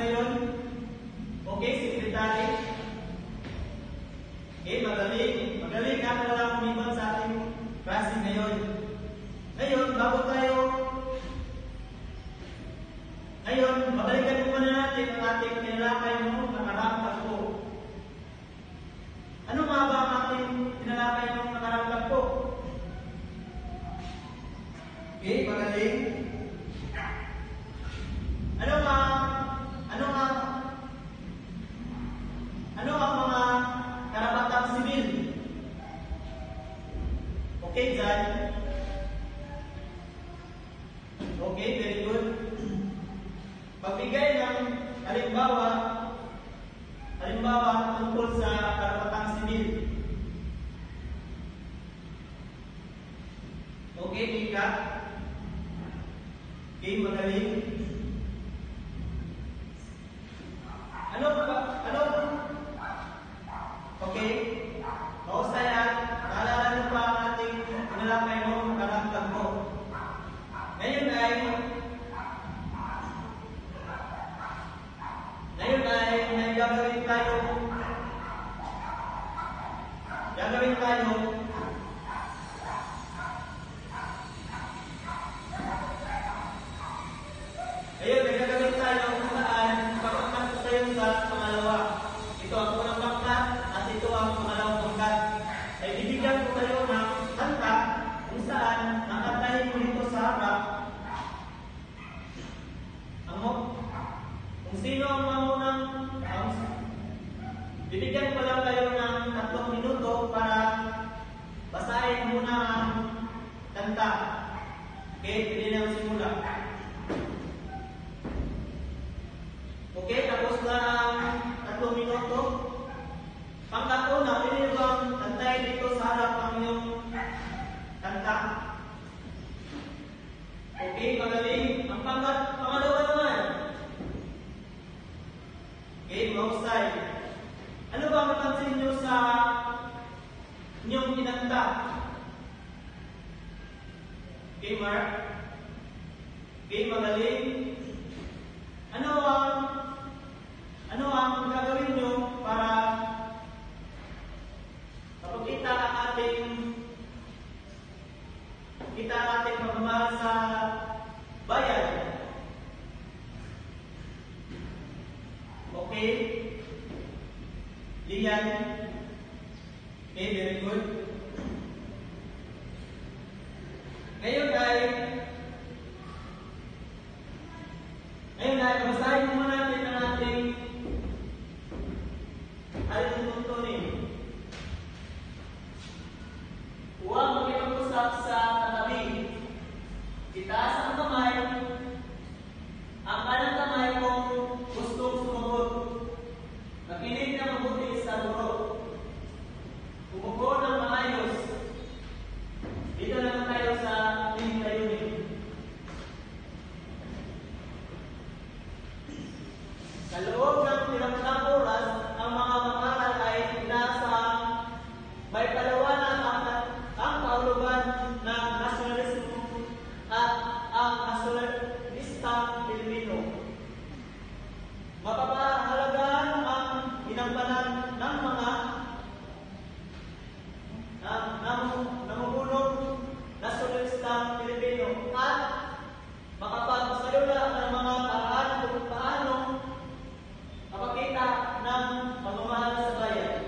ngayon. Okay, secretary. Okay, magaling. Magaling na wala umiwan sa ating klase ngayon. Ngayon, babalikan muna natin ang ating tinalakay noong nakaraang tagpo. Ano nga ba ang ating tinalakay noong nakaraang tagpo? Okay, magaling. Ano ang mga karapatang sibil? Okay, Jan? Okay, very good. Pagbigay ng halimbawa tungkol sa karapatang sibil. Okay, Mika? Okay, magaling. Okay. Mahusay naalala niyo pa ang ating tinalakay noong nakaraang tagpo. Ngayon ay may gagawin tayo. Ayun, may gagawin tayo kung saan papakmat ko kayo sa pangalawa. Ito ang unang pangkat at ito ang pangalawang pangkat. Ay bibigyan ko kayo ng kanta kung saan nakantahin mo dito sa harap. Kung sino ang mamunang bibigyan ko lang kayo ng 3 minuto para basahin muna ang kanta. Okay, pwede na simula. Okay, tapos na ang 3 minuto. Pangkatuna, pwede bang kantahin dito sa harap ang iyong kanta? Okay, magaling. Ang pangalawa naman. Okay, mahusay. Ano ba mapansin nyo sa inyong kinanta? Okay, Mark? Okay, magaling. Ano ang gagawin nyo para mapakita ang ating pagmamahal sa bayan? Okay? Lian? Okay, very good. Ngayon ay basahin mo natin ang ating tuntunin. Huwag makipag-usap sa katabi. Itaas ang kamay. Ang kanang kamay kung gustong sumagot. Makinig na mabuti sa guro. Umupo ng maayos. Dito naman tayo sa ating layunin. Sa loob ng 3 oras, ang mga mag-aaral ay inaasahang may palawanan ang kahulugan ng nasyonalismo at ang nasyonalistang Pilipino. Mapapahalagahan ang ginagampanan ng mga namumulong nasyonalistang Pilipino at makapagpasalula ng mga paraan kung paano mapakita ng pagmamahal sa bayan.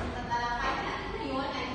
Tatalakay natin ngayon ay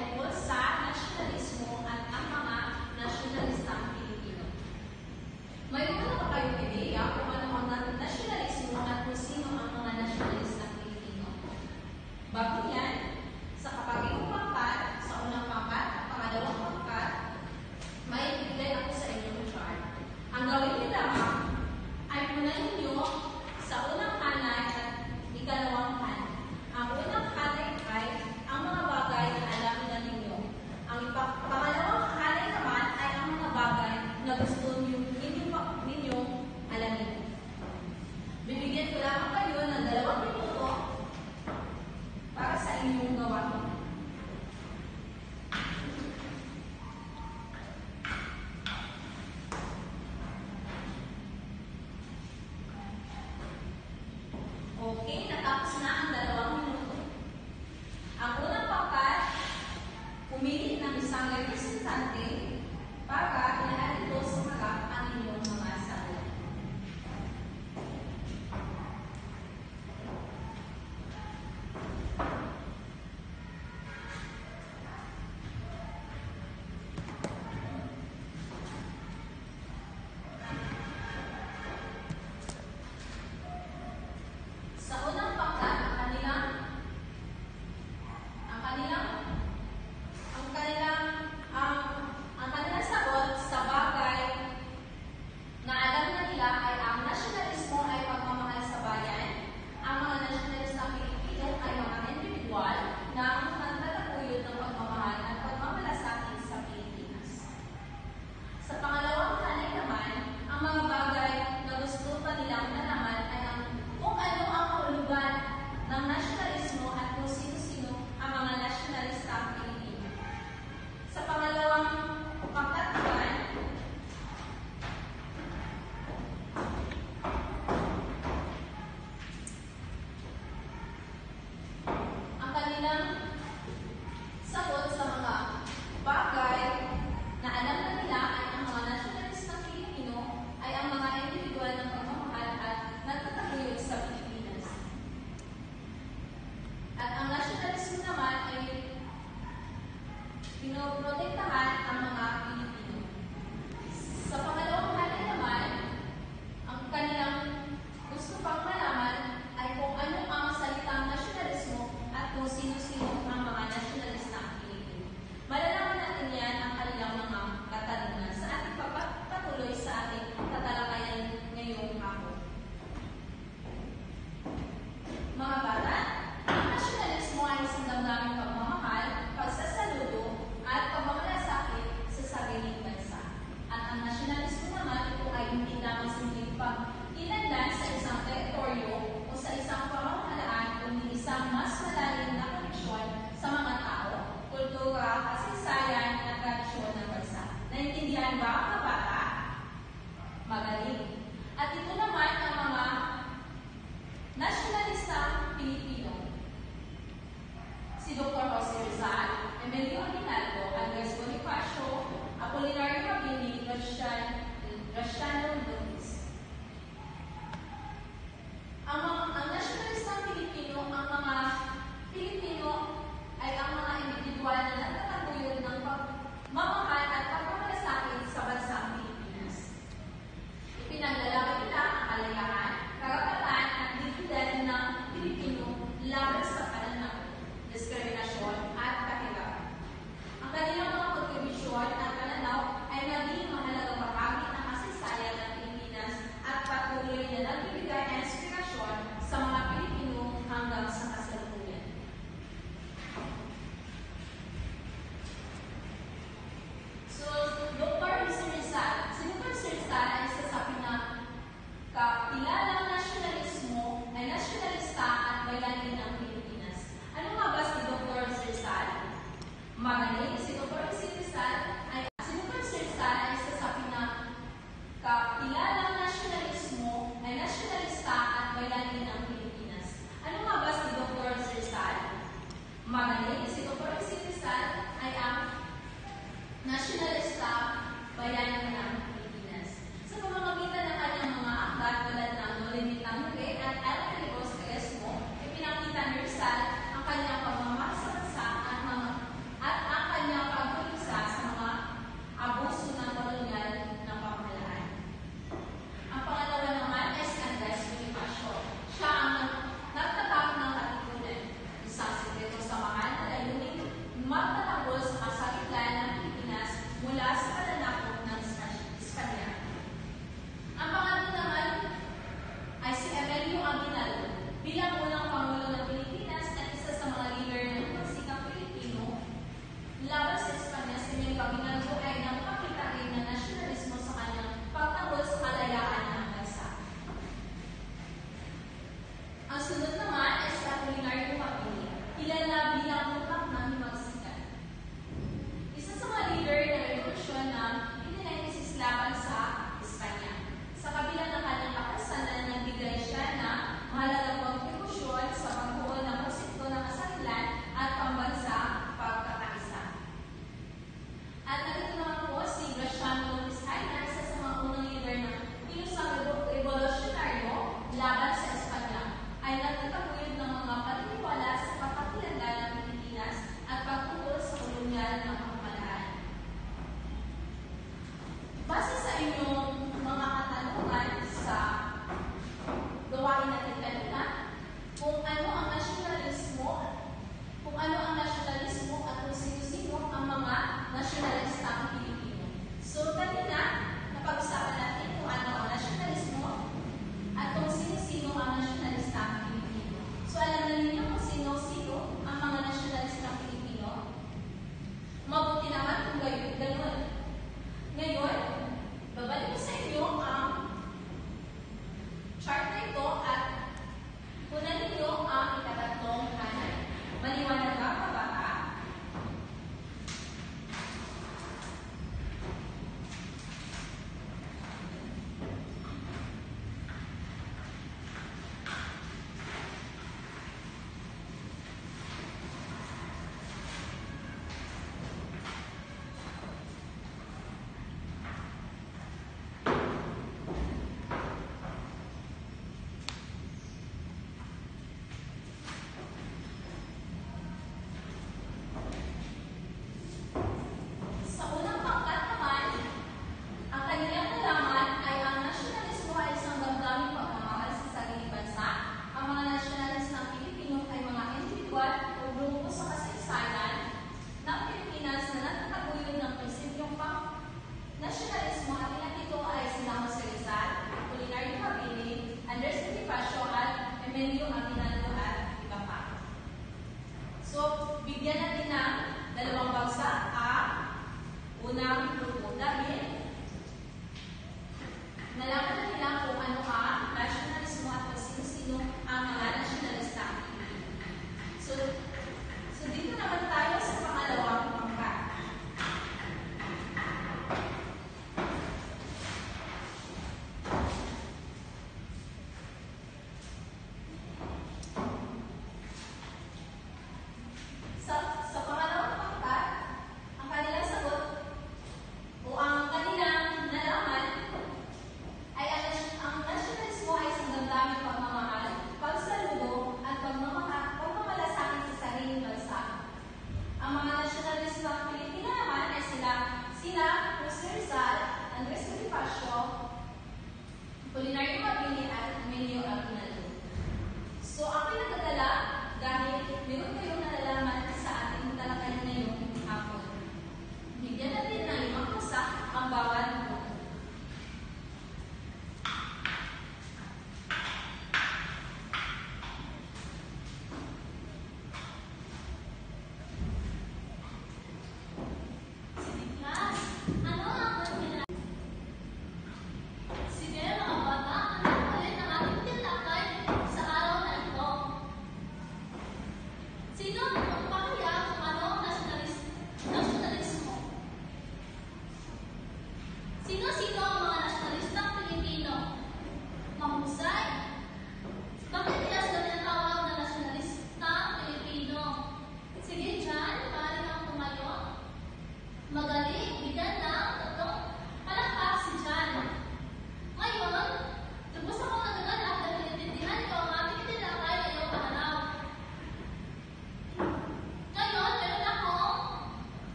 So, bigyan natin ng dalawang bagsak ang unang grupo dahil nalaman na nila kung ano ang nationalismo at kung sino-sino ang mga nationalista. So dito naman tayo sa pangalawang pangkat. Sa